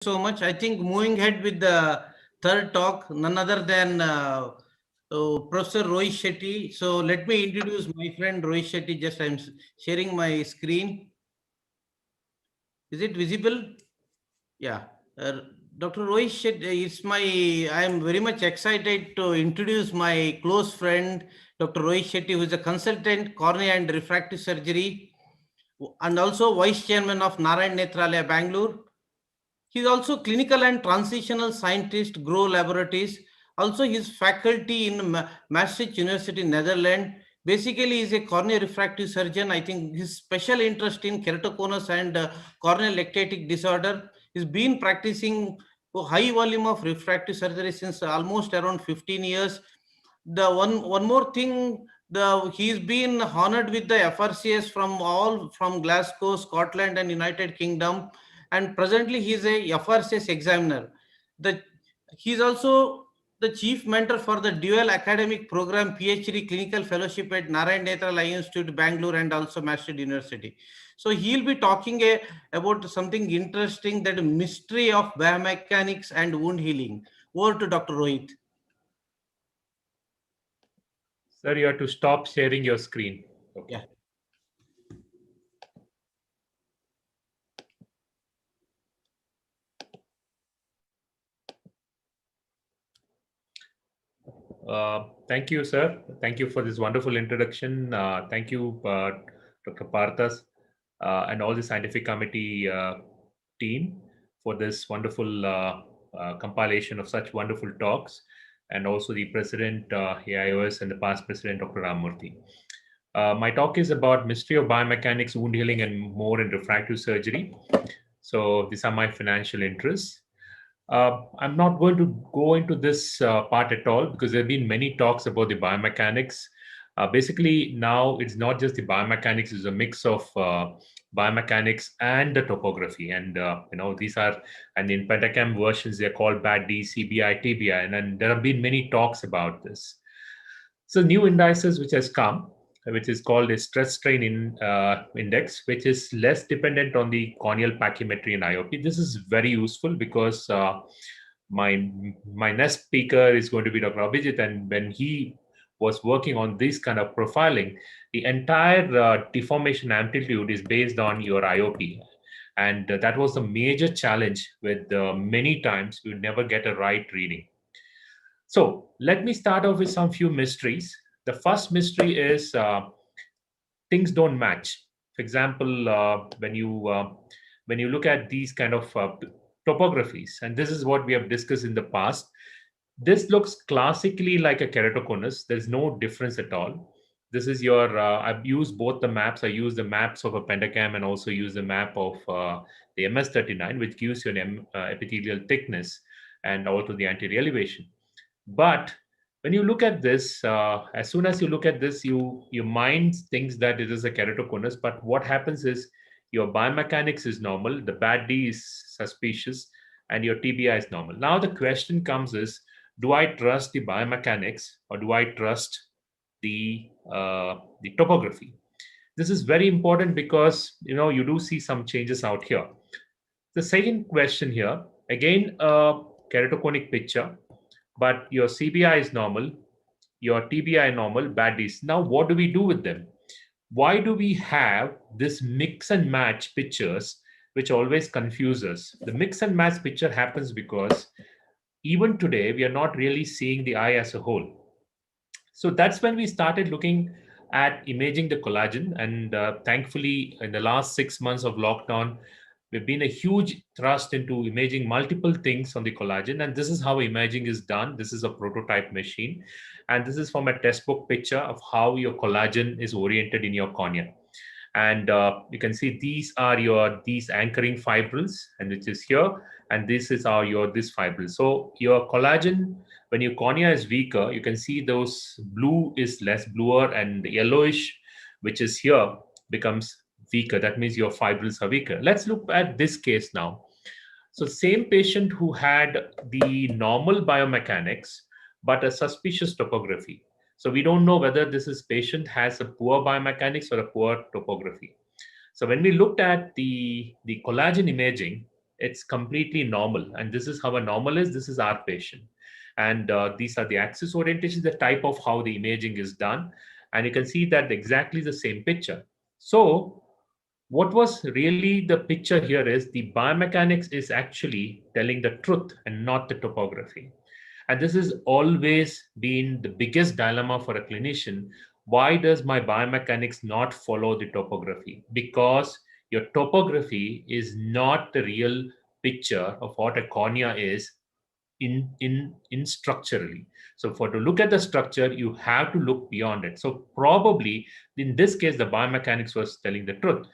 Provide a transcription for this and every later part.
So much. I think moving ahead with the third talk, none other than Professor Rohit Shetty. So let me introduce my friend Rohit Shetty. Just I'm sharing my screen. Is it visible? Yeah. Uh, Dr. Rohit Shetty is my. I am very much excited to introduce my close friend Dr. Rohit Shetty, who is a consultant cornea and refractive surgery, and also vice chairman of Narayan Nethralaya, Bangalore. He is also clinical and transitional scientist, Grow Laboratories. Also, his faculty in Maastricht University, Netherlands. Basically, he is a cornea refractive surgeon. I think his special interest in keratoconus and corneal ectatic disorder. He's been practicing a high volume of refractive surgery since almost around 15 years. The one more thing, he's been honored with the FRCS from Glasgow, Scotland, and United Kingdom, and presently he is a FRCS examiner. The He's also the chief mentor for the dual academic program PhD clinical fellowship at Narayan Nethralaya Institute, Bangalore, and also Maastricht University. So he'll be talking about something interesting, that mystery of biomechanics and wound healing. Over to Dr. Rohit. Sir, you have to stop sharing your screen. Okay. Yeah. Thank you, sir. Thank you for this wonderful introduction. Thank you, Dr. Parthas, and all the scientific committee team for this wonderful compilation of such wonderful talks, and also the president, AIOS, and the past president, Dr. Ramurthy. My talk is about mystery of biomechanics, wound healing, and more in refractive surgery. So these are my financial interests. I'm not going to go into this part at all because there have been many talks about the biomechanics. Basically, now it's not just the biomechanics; it's a mix of biomechanics and the topography. And these are, and in Pentacam versions, they're called BAD-D, CBI, TBI, and then there have been many talks about this. So new indices which has come, which is called a stress strain index, which is less dependent on the corneal pachymetry and IOP. This is very useful because my next speaker is going to be Dr. Abhijit, and when he was working on this kind of profiling, the entire deformation amplitude is based on your IOP. And that was a major challenge with many times you never get a right reading. So let me start off with some few mysteries. The first mystery is things don't match. For example, when you look at these kind of topographies, and this is what we have discussed in the past, this looks classically like a keratoconus. There's no difference at all. This is your. I've used both the maps. I use the maps of a Pentacam and also use the map of the MS39, which gives you an epithelial thickness and also the anterior elevation. But when you look at this, as soon as you look at this, your mind thinks that it is a keratoconus. But what happens is your biomechanics is normal, the BAD-D is suspicious, and your TBI is normal. Now the question comes is, do I trust the biomechanics or do I trust the topography? This is very important because you do see some changes out here. The second question here, again, a keratoconic picture, but your CBI is normal, your TBI normal, BAD-Ds. Now, what do we do with them? Why do we have this mix and match pictures, which always confuse us? The mix and match picture happens because even today, we are not really seeing the eye as a whole. So that's when we started looking at imaging the collagen. And thankfully, in the last 6 months of lockdown, we've been a huge thrust into imaging multiple things on the collagen. And this is how imaging is done. This is a prototype machine. And this is from a textbook picture of how your collagen is oriented in your cornea. And you can see these are these anchoring fibrils, and which is here. And this is this fibrils. So your collagen, when your cornea is weaker, you can see those blue is less bluer, and the yellowish, which is here, becomes weaker. That means your fibrils are weaker. Let's look at this case now. So same patient who had the normal biomechanics, but a suspicious topography. So we don't know whether this patient has a poor biomechanics or a poor topography. So when we looked at the collagen imaging, it's completely normal. And this is how a normal is. This is our patient. And these are the axis orientation, the type of how the imaging is done. And you can see that exactly the same picture. So what was really the picture here is the biomechanics is actually telling the truth and not the topography. And this has always been the biggest dilemma for a clinician. Why does my biomechanics not follow the topography? Because your topography is not the real picture of what a cornea is in structurally. So for to look at the structure, you have to look beyond it. So probably in this case, the biomechanics was telling the truth.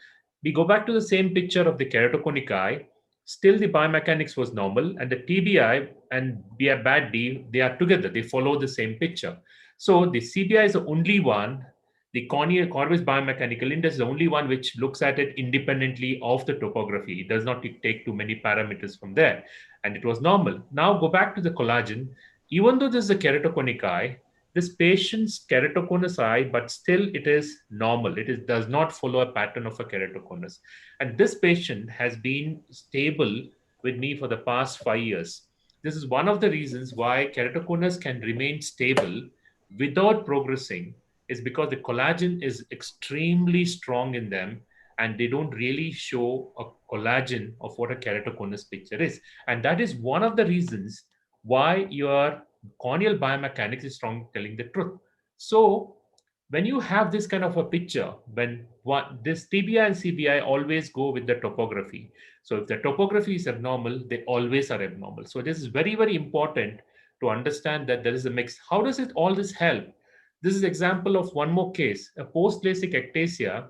We go back to the same picture of the keratoconic eye. Still, the biomechanics was normal, and the TBI and bad D, they are together. They follow the same picture. So the CBI is the only one. The Corbett's biomechanical index is the only one which looks at it independently of the topography. It does not take too many parameters from there, and it was normal. Now go back to the collagen. Even though this is a keratoconic eye, this patient's keratoconus eye, but still it is normal. Does not follow a pattern of a keratoconus. And this patient has been stable with me for the past 5 years. This is one of the reasons why keratoconus can remain stable without progressing, is because the collagen is extremely strong in them, and they don't really show a collagen of what a keratoconus picture is. And that is one of the reasons why your corneal biomechanics is strong, telling the truth. So when you have this kind of a picture, when this TBI and CBI always go with the topography. So if the topography is abnormal, they always are abnormal. So this is very, very important to understand that there is a mix. How does it all this help? This is example of one more case, a post-LASIK ectasia.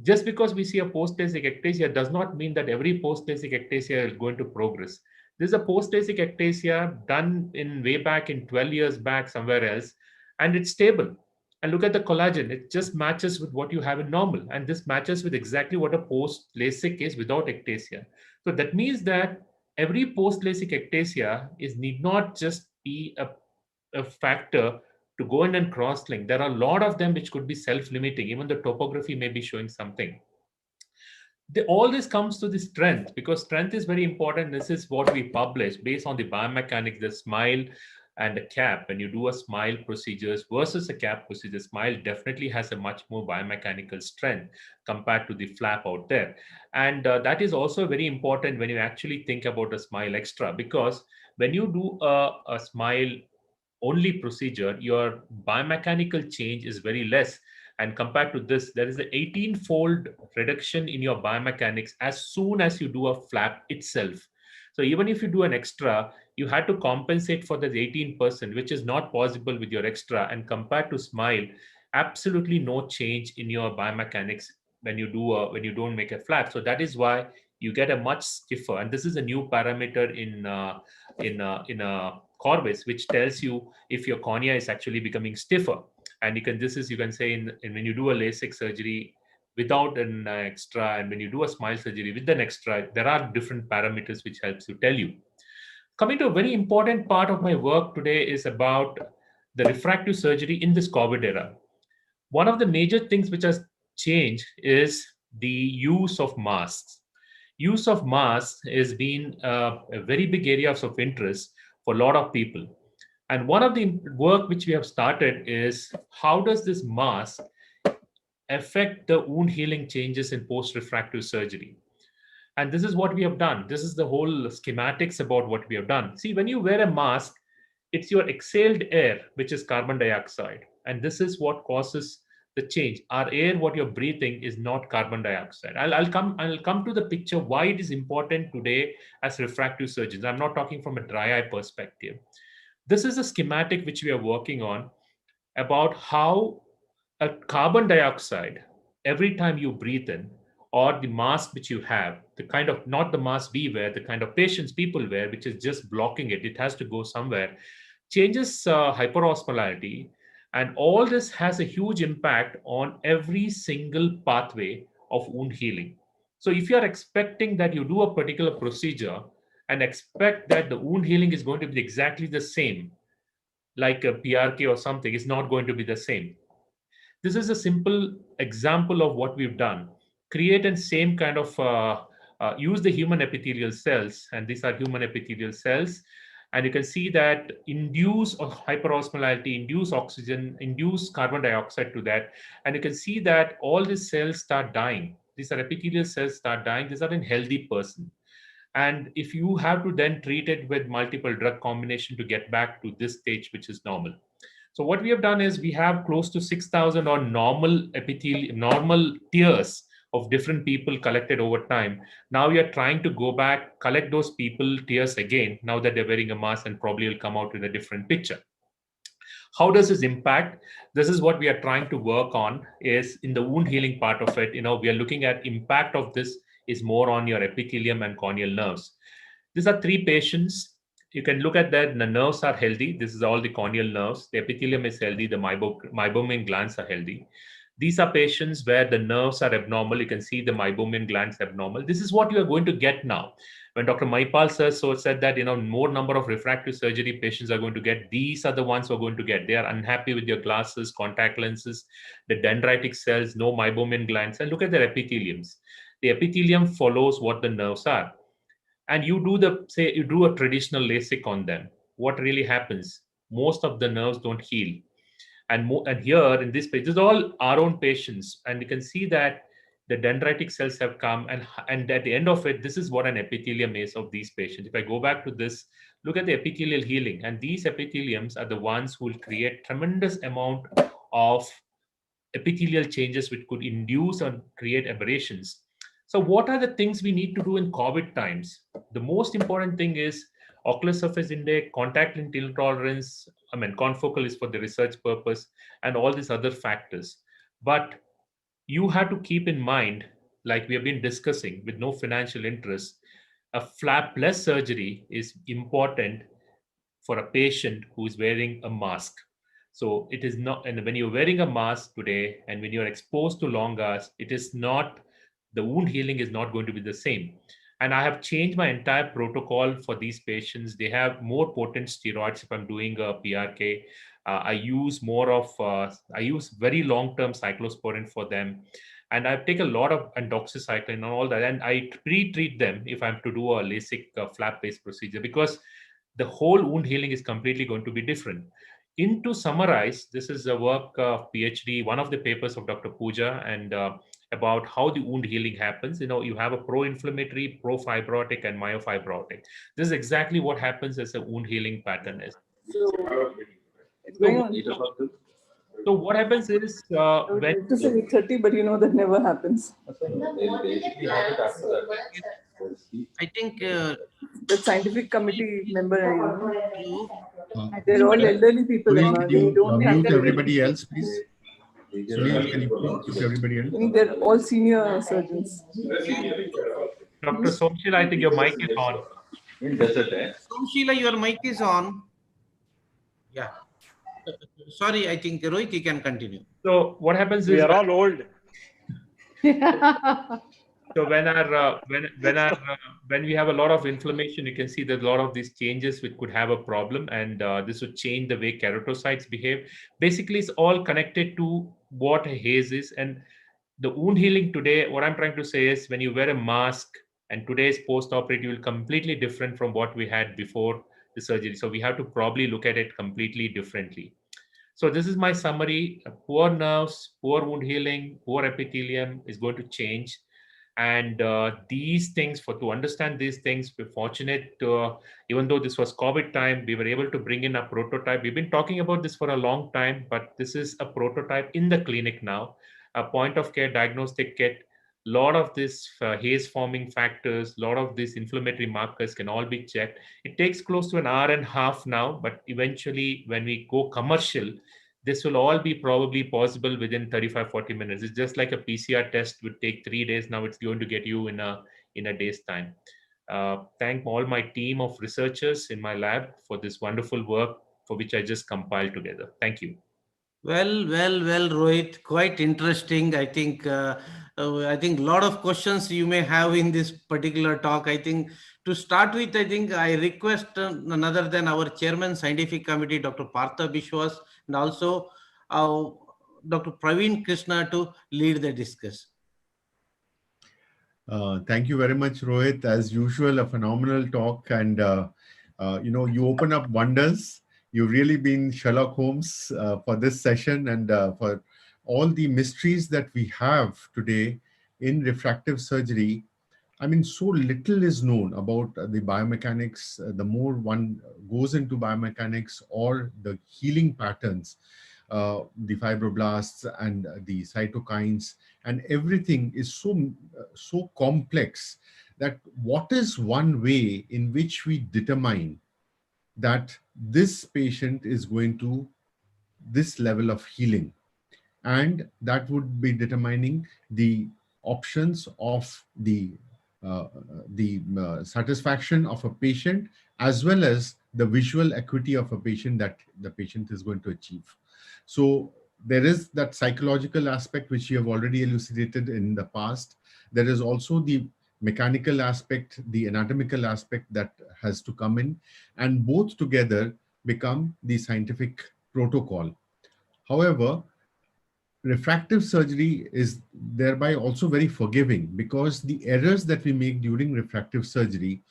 Just because we see a post-LASIK ectasia does not mean that every post-LASIK ectasia is going to progress. This is a post-LASIK ectasia done in way back in 12 years back somewhere else, and it's stable. And look at the collagen. It just matches with what you have in normal. And this matches with exactly what a post-LASIK is without ectasia. So that means that every post-LASIK ectasia need not just be a factor to go in and cross-link. There are a lot of them which could be self-limiting. Even the topography may be showing something. All this comes to the strength, because strength is very important. This is what we publish based on the biomechanics, the smile and a cap. When you do a smile procedures versus a cap procedure, smile definitely has a much more biomechanical strength compared to the flap out there. And that is also very important when you actually think about a smile extra, because when you do a smile only procedure, your biomechanical change is very less. And compared to this, there is an 18-fold reduction in your biomechanics as soon as you do a flap itself. So even if you do an extra, you had to compensate for that 18%, which is not possible with your extra. And compared to smile, absolutely no change in your biomechanics when you don't make a flap. So that is why you get a much stiffer. And this is a new parameter in Corbis, which tells you if your cornea is actually becoming stiffer. And you can say when you do a LASIK surgery without an extra, and when you do a smile surgery with an extra, there are different parameters which helps you tell you. Coming to a very important part of my work today is about the refractive surgery in this COVID era. One of the major things which has changed is the use of masks. Use of masks has been a very big area of interest for a lot of people. And one of the work which we have started is how does this mask affect the wound healing changes in post-refractive surgery? And this is what we have done. This is the whole schematics about what we have done. See, when you wear a mask, it's your exhaled air, which is carbon dioxide. And this is what causes the change. Our air, what you're breathing, is not carbon dioxide. I'll come to the picture why it is important today as refractive surgeons. I'm not talking from a dry eye perspective. This is a schematic which we are working on about how a carbon dioxide, every time you breathe in, or the mask which you have, the kind of, not the mask we wear, the kind of patients people wear, which is just blocking it, it has to go somewhere, changes hyperosmolarity. And all this has a huge impact on every single pathway of wound healing. So if you are expecting that you do a particular procedure and expect that the wound healing is going to be exactly the same, like a PRK or something, it's not going to be the same. This is a simple example of what we've done. Create a same kind of use the human epithelial cells, and these are human epithelial cells. And you can see that induce hyperosmolality, induce oxygen, induce carbon dioxide to that. And you can see that all these cells start dying. These are epithelial cells start dying. These are in healthy person. And if you have to then treat it with multiple drug combination to get back to this stage, which is normal. So what we have done is we have close to 6,000 on normal epithelial, normal tears of different people collected over time. Now we are trying to go back, collect those people tears again, now that they're wearing a mask, and probably will come out with a different picture. How does this impact? This is what we are trying to work on, is in the wound healing part of it. We are looking at impact of this is more on your epithelium and corneal nerves. These are 3 patients. You can look at that. The nerves are healthy. This is all the corneal nerves. The epithelium is healthy. The meibomian glands are healthy. These are patients where the nerves are abnormal. You can see the meibomian glands abnormal. This is what you are going to get now. When Dr. Maipal sir said that, more number of refractive surgery patients are going to get, these are the ones who are going to get. They are unhappy with your glasses, contact lenses, the dendritic cells, no meibomian glands, and look at their epitheliums. The epithelium follows what the nerves are. And you do a traditional LASIK on them. What really happens? Most of the nerves don't heal. And here in this page, this is all our own patients. And you can see that the dendritic cells have come, and at the end of it, this is what an epithelium is of these patients. If I go back to this, look at the epithelial healing. And these epitheliums are the ones who will create tremendous amount of epithelial changes which could induce or create aberrations. So what are the things we need to do in COVID times? The most important thing is ocular surface index, contact lens intolerance. Confocal is for the research purpose, and all these other factors. But you have to keep in mind, like we have been discussing, with no financial interest, a flapless surgery is important for a patient who is wearing a mask. So it is not, and when you're wearing a mask today, and when you're exposed to long hours, it is not, the wound healing is not going to be the same. And I have changed my entire protocol for these patients. They have more potent steroids if I'm doing a PRK. I use I use very long-term cyclosporin for them. And I take a lot of doxycycline and all that. And I pre-treat them if I'm to do a LASIK flap-based procedure, because the whole wound healing is completely going to be different. To summarize, this is a work of PhD, one of the papers of Dr. Pooja, and about how the wound healing happens. You have a pro-inflammatory, pro-fibrotic, and myofibrotic. This is exactly what happens as a wound healing pattern is. So what happens is when to say 30, but that never happens. I think The scientific committee member, you- they're all elderly people. Sunil, Emma. can They you don't mute have everybody else, please? Sunil, can you mute everybody else? They're all senior surgeons. Dr. Somshil, I think your mic is on. Sheila, your mic is on. Yeah. Sorry, I think Rohit, you can continue. So what happens is We are all old. so when we have a lot of inflammation, you can see that a lot of these changes which could have a problem, and this would change the way keratocytes behave. Basically, it's all connected to what a haze is. And the wound healing today, what I'm trying to say is, when you wear a mask and today's post-operative will completely different from what we had before the surgery. So we have to probably look at it completely differently. So this is my summary. Poor nerves, poor wound healing, poor epithelium is going to change. And these things, to understand these things, we're fortunate, even though this was COVID time, we were able to bring in a prototype. We've been talking about this for a long time, but this is a prototype in the clinic now, a point of care diagnostic kit. A lot of this haze forming factors, a lot of these inflammatory markers can all be checked. It takes close to an hour and a half now, but eventually when we go commercial, this will all be probably possible within 35-40 minutes. It's just like a PCR test would take 3 days. Now it's going to get you in a day's time. Thank all my team of researchers in my lab for this wonderful work for which I just compiled together. Thank you. Well, Rohit, quite interesting. I think a lot of questions you may have in this particular talk. I think to start with, I think I request none other than our chairman, scientific committee, Dr. Partha Biswas, and also Dr. Praveen Krishna to lead the discussion. Thank you very much, Rohit. As usual, a phenomenal talk, and you open up wonders. You've really been Sherlock Holmes for this session, and for all the mysteries that we have today in refractive surgery. I mean, so little is known about the biomechanics. The more one goes into biomechanics or the healing patterns, the fibroblasts and the cytokines, and everything is so complex that what is one way in which we determine that this patient is going to this level of healing, and that would be determining the options of uh, the satisfaction of a patient, as well as the visual acuity of a patient that the patient is going to achieve. So there is that psychological aspect which you have already elucidated in the past. There is also the mechanical aspect, the anatomical aspect that has to come in, and both together become the scientific protocol. However, refractive surgery is thereby also very forgiving, because the errors that we make during refractive surgery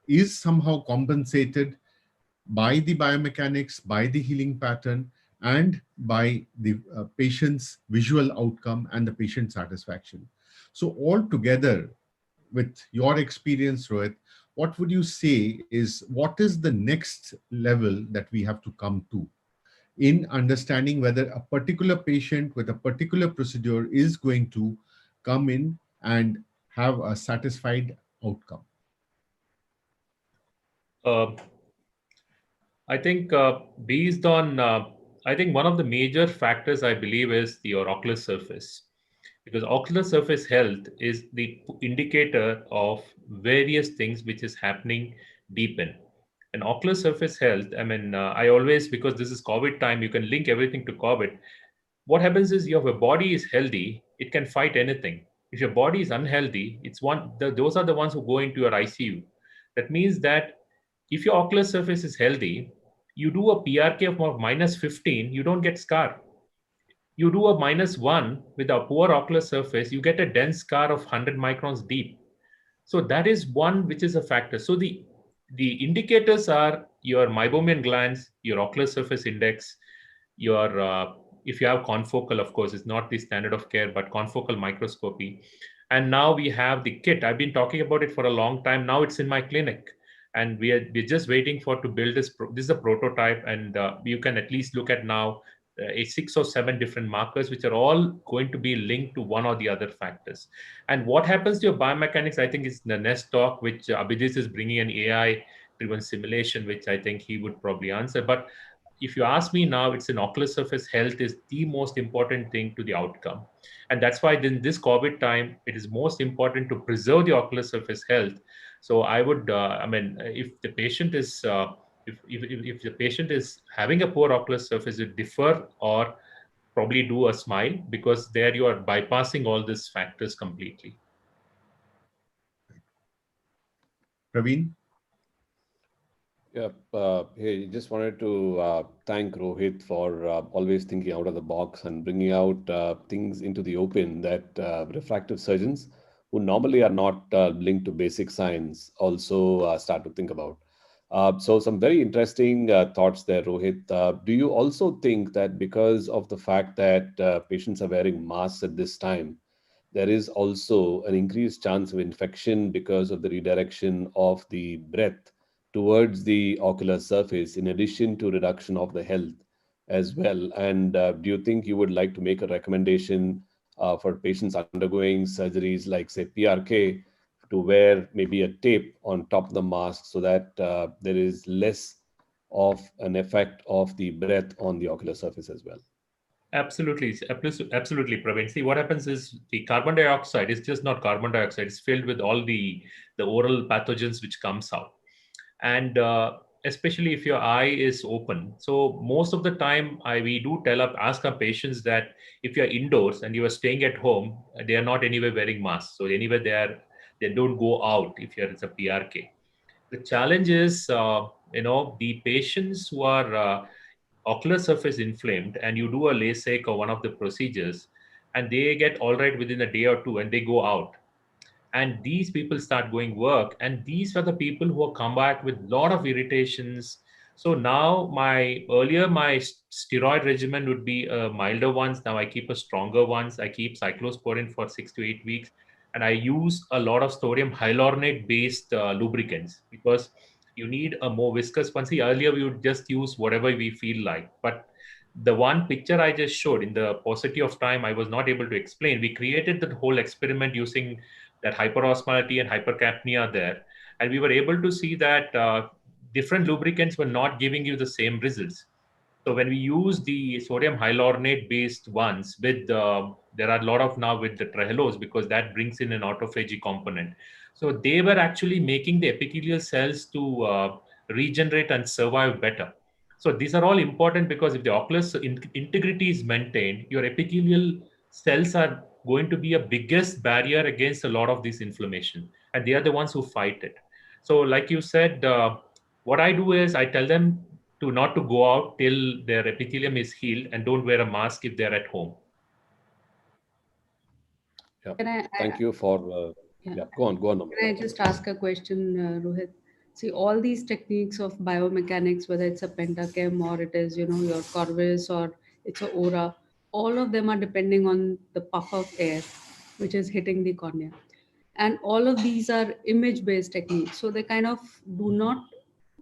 is somehow compensated by the biomechanics, by the healing pattern, and by the patient's visual outcome and the patient satisfaction. So all together, with your experience, Rohit, what would you say is, what is the next level that we have to come to in understanding whether a particular patient with a particular procedure is going to come in and have a satisfied outcome? I think based on, I think one of the major factors I believe is your ocular surface, because ocular surface health is the indicator of various things which is happening deep in. And ocular surface health, I mean, I always, because this is COVID time, you can link everything to COVID. What happens is, if your body is healthy, it can fight anything. If your body is unhealthy, those are the ones who go into your ICU. That means that if your ocular surface is healthy, you do a PRK of -15, you don't get scar. You do a -1 with a poor ocular surface, you get a dense scar of 100 microns deep. So that is one which is a factor. So the indicators are your meibomian glands, your ocular surface index, your if you have confocal, of course, it's not the standard of care, but confocal microscopy. And now we have the kit. I've been talking about it for a long time. Now it's in my clinic, and we're just waiting for to build this. This is a prototype, and you can at least look at now 6 or 7 different markers, which are all going to be linked to one or the other factors. And what happens to your biomechanics, I think, is the next talk, which Abhijit is bringing an AI-driven simulation, which I think he would probably answer. But if you ask me now, it's an ocular surface health is the most important thing to the outcome. And that's why in this COVID time, it is most important to preserve the ocular surface health. So I would, if the patient is, if the patient is having a poor ocular surface, you defer or probably do a smile, because there you are bypassing all these factors completely. Praveen? Yeah, hey, just wanted to thank Rohit for always thinking out of the box and bringing out things into the open that refractive surgeons who normally are not linked to basic science also start to think about. So some very interesting thoughts there, Rohit. Do you also think that because of the fact that patients are wearing masks at this time, there is also an increased chance of infection because of the redirection of the breath towards the ocular surface, in addition to reduction of the health as well? And do you think you would like to make a recommendation for patients undergoing surgeries like, say, PRK, to wear maybe a tape on top of the mask so that there is less of an effect of the breath on the ocular surface as well? Absolutely, absolutely, Praveen. See, what happens is the carbon dioxide is just not carbon dioxide. It's filled with all the oral pathogens which comes out. And especially if your eye is open. So most of the time, we do ask our patients that if you're indoors and you are staying at home, they are not anywhere wearing masks. So anywhere they don't go out if it's a PRK. The challenge is, the patients who are ocular surface inflamed, and you do a LASIK or one of the procedures, and they get all right within a day or two, and they go out. and these people start going work, and these are the people who come back with a lot of irritations. So now my steroid regimen would be milder ones. Now I keep a stronger ones. I keep cyclosporin for 6 to 8 weeks, and I use a lot of sodium hyaluronate based lubricants, because you need a more viscous one. See, earlier we would just use whatever we feel like, but the one picture I just showed, in the paucity of time, I was not able to explain. We created the whole experiment using that hyperosmolality and hypercapnia there, and we were able to see that different lubricants were not giving you the same results. So when we use the sodium hyaluronate based ones with there are a lot of now with the trehalose, because that brings in an autophagy component. So they were actually making the epithelial cells to regenerate and survive better. So these are all important, because if the ocular integrity is maintained, your epithelial cells are going to be a biggest barrier against a lot of this inflammation, and they are the ones who fight it. So like you said, what I do is I tell them to not to go out till their epithelium is healed, and don't wear a mask if they're at home. Yeah. Can I, Thank you for, yeah, go on, Namrata. Can I just ask a question, Rohit? See, all these techniques of biomechanics, whether it's a Pentachem or it is, your Corvus or it's a Aura, all of them are depending on the puff of air, which is hitting the cornea. And all of these are image-based techniques. So they kind of do not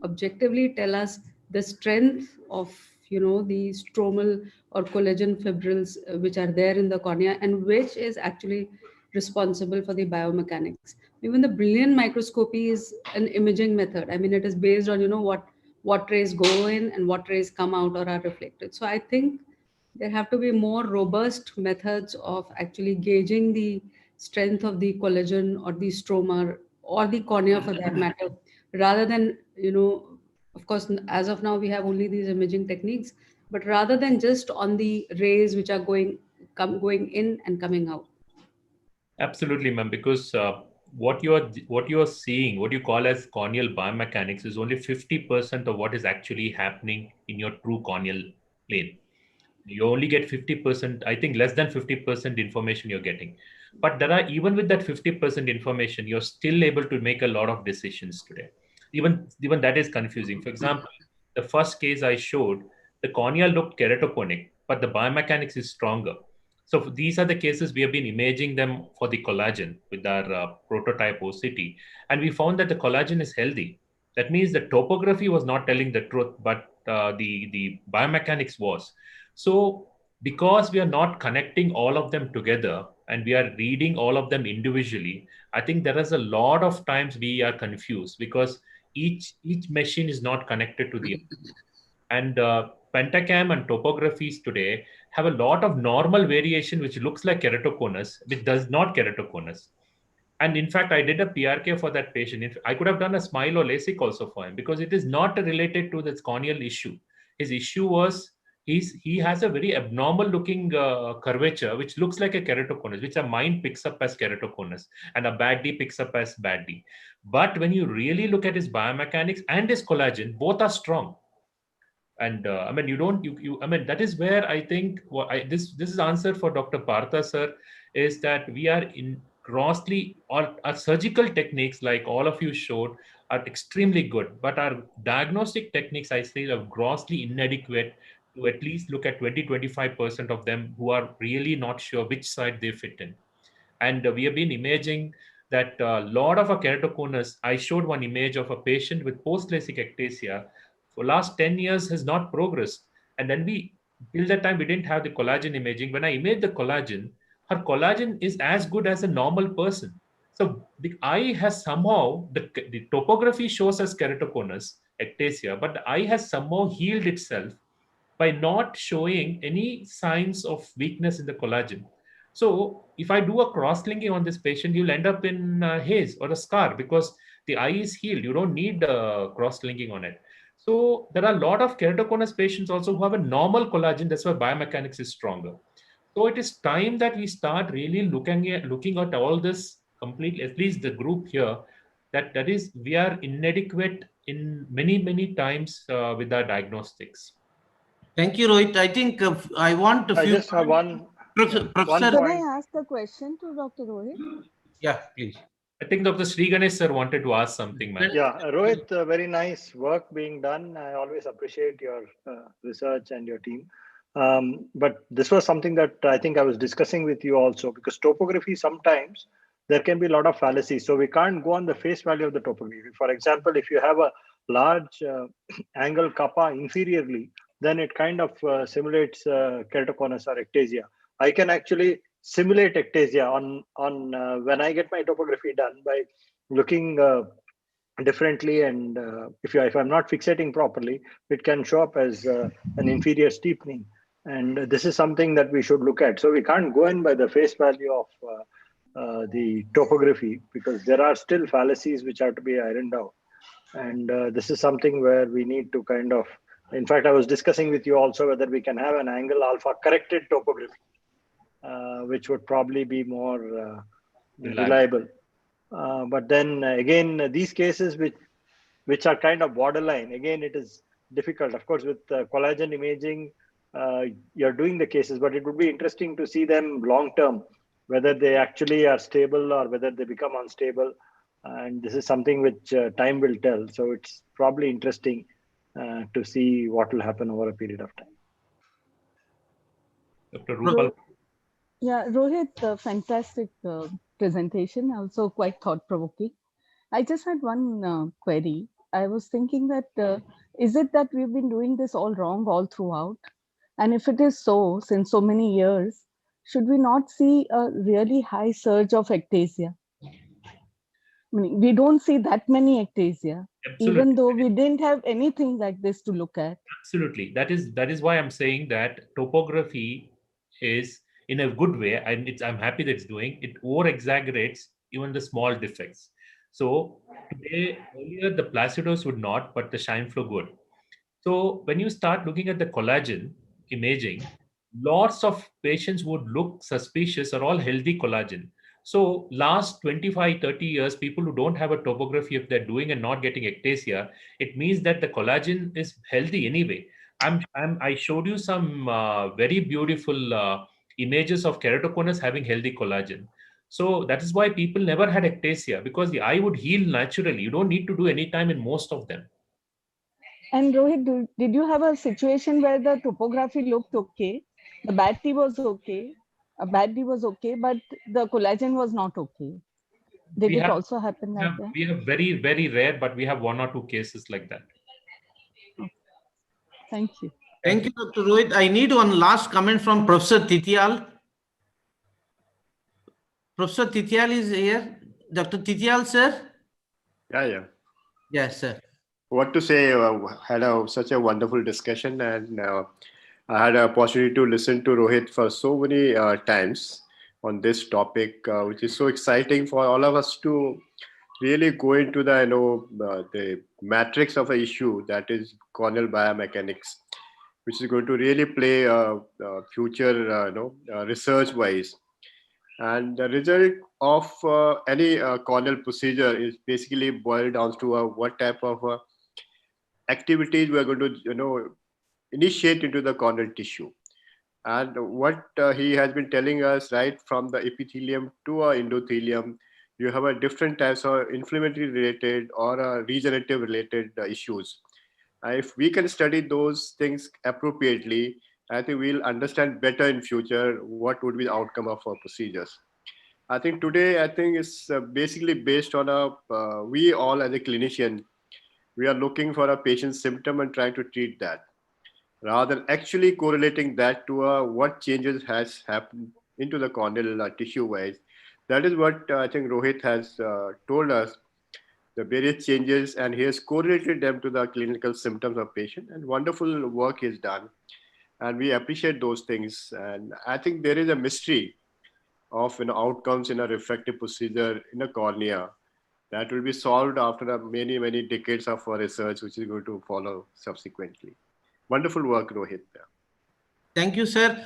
objectively tell us the strength of, the stromal or collagen fibrils which are there in the cornea, and which is actually responsible for the biomechanics. Even the brilliant microscopy is an imaging method. I mean, it is based on, what rays go in and what rays come out or are reflected. So I think there have to be more robust methods of actually gauging the strength of the collagen or the stroma or the cornea for that matter, rather than, of course, as of now, we have only these imaging techniques, but rather than just on the rays which are going in and coming out. Absolutely, ma'am, because what you are seeing, what you call as corneal biomechanics, is only 50% of what is actually happening in your true corneal plane. You only get 50%, I think less than 50% information you're getting. But there are, even with that 50% information, you're still able to make a lot of decisions today. Even that is confusing. For example, the first case I showed, the cornea looked keratoconic, but the biomechanics is stronger. So these are the cases we have been imaging them for the collagen with our prototype OCT, and we found that the collagen is healthy. That means the topography was not telling the truth, but the biomechanics was. So because we are not connecting all of them together and we are reading all of them individually, I think there is a lot of times we are confused, because each machine is not connected to the other. And Pentachem and topographies today have a lot of normal variation which looks like keratoconus, which does not keratoconus. And in fact, I did a PRK for that patient. I could have done a smile or LASIK also for him, because it is not related to this corneal issue. His issue was he has a very abnormal looking curvature, which looks like a keratoconus, which a mind picks up as keratoconus and a bad D picks up as bad D. But when you really look at his biomechanics and his collagen, both are strong. And I mean, I mean, that is where I think this is answered for Dr. Partha, sir, is that we are in grossly, or our surgical techniques, like all of you showed, are extremely good, but our diagnostic techniques, I say, are grossly inadequate to at least look at 20-25% of them who are really not sure which side they fit in. And we have been imaging that a lot of a keratoconus. I showed one image of a patient with post-LASIK ectasia for last 10 years has not progressed. And then till that time, we didn't have the collagen imaging. When I imaged the collagen, her collagen is as good as a normal person. So the eye has somehow, the topography shows as keratoconus, ectasia, but the eye has somehow healed itself by not showing any signs of weakness in the collagen. So if I do a cross-linking on this patient, you'll end up in haze or a scar, because the eye is healed. You don't need cross-linking on it. So there are a lot of keratoconus patients also who have a normal collagen. That's why biomechanics is stronger. So it is time that we start really looking at all this completely, at least the group here, that is, we are inadequate in many times with our diagnostics. Thank you, Rohit. I think I want to. I just have one. Professor. One Can point. I ask a question to Dr. Rohit? Yeah, please. I think Dr. Sri Ganesh sir wanted to ask something, man. Yeah, Rohit, very nice work being done. I always appreciate your research and your team. But this was something that I think I was discussing with you also, because topography sometimes there can be a lot of fallacies. So we can't go on the face value of the topography. For example, if you have a large angle kappa inferiorly, then it kind of simulates keratoconus or ectasia. I can actually simulate ectasia on when I get my topography done by looking differently, and if I'm not fixating properly, it can show up as an inferior steepening, and this is something that we should look at. So we can't go in by the face value of the topography, because there are still fallacies which have to be ironed out, and this is something where we need to kind of, in fact, I was discussing with you also whether we can have an angle alpha corrected topography, which would probably be more reliable. But then again, these cases which are kind of borderline, again, it is difficult. Of course, with collagen imaging, you're doing the cases, but it would be interesting to see them long term, whether they actually are stable or whether they become unstable. And this is something which time will tell. So it's probably interesting to see what will happen over a period of time. Dr. Rupal. Yeah, Rohit, fantastic presentation, also quite thought-provoking. I just had one query. I was thinking that is it that we've been doing this all wrong all throughout? And if it is so, since so many years, should we not see a really high surge of ectasia? I mean, we don't see that many ectasia, Absolutely. even though we didn't have anything like this to look at. Absolutely. That is why I'm saying that topography is, in a good way, and I'm happy that it's doing it, over exaggerates even the small defects. So today, earlier the placidos would not, but the shine flow would. So when you start looking at the collagen imaging, lots of patients would look suspicious or all healthy collagen. So last 25, 30 years, people who don't have a topography, if they're doing and not getting ectasia, it means that the collagen is healthy anyway. I showed you some very beautiful images of keratoconus having healthy collagen. So that is why people never had ectasia, because the eye would heal naturally. You don't need to do any time in most of them. And Rohit, did you have a situation where the topography looked okay, the bad T was okay, a bad D was okay, but the collagen was not okay? Did We it have- also happen like that? We have very, very rare, but we have 1 or 2 cases like that. Thank you. Thank you, Dr. Rohit. I need one last comment from Professor Tithial. Professor Tithial is here. Dr. Tithial, sir? Yeah. Yes, sir. What to say? Had such a wonderful discussion, and I had an opportunity to listen to Rohit for so many times on this topic, which is so exciting for all of us to really go into the matrix of an issue, that is corneal biomechanics, which is going to really play future research-wise. And the result of any corneal procedure is basically boiled down to what type of activities we are going to initiate into the corneal tissue. And what he has been telling us, right from the epithelium to endothelium, you have a different types of inflammatory related or regenerative related issues. If we can study those things appropriately, I think we'll understand better in future what would be the outcome of our procedures. I think today, it's basically based on we all as a clinician, we are looking for a patient's symptom and trying to treat that, rather than actually correlating that to what changes has happened into the corneal tissue wise. That is what I think Rohit has told us, the various changes, and he has correlated them to the clinical symptoms of patient, and wonderful work is done. And we appreciate those things. And I think there is a mystery of outcomes in a refractive procedure in a cornea that will be solved after many, many decades of research, which is going to follow subsequently. Wonderful work, Rohit. Thank you, sir.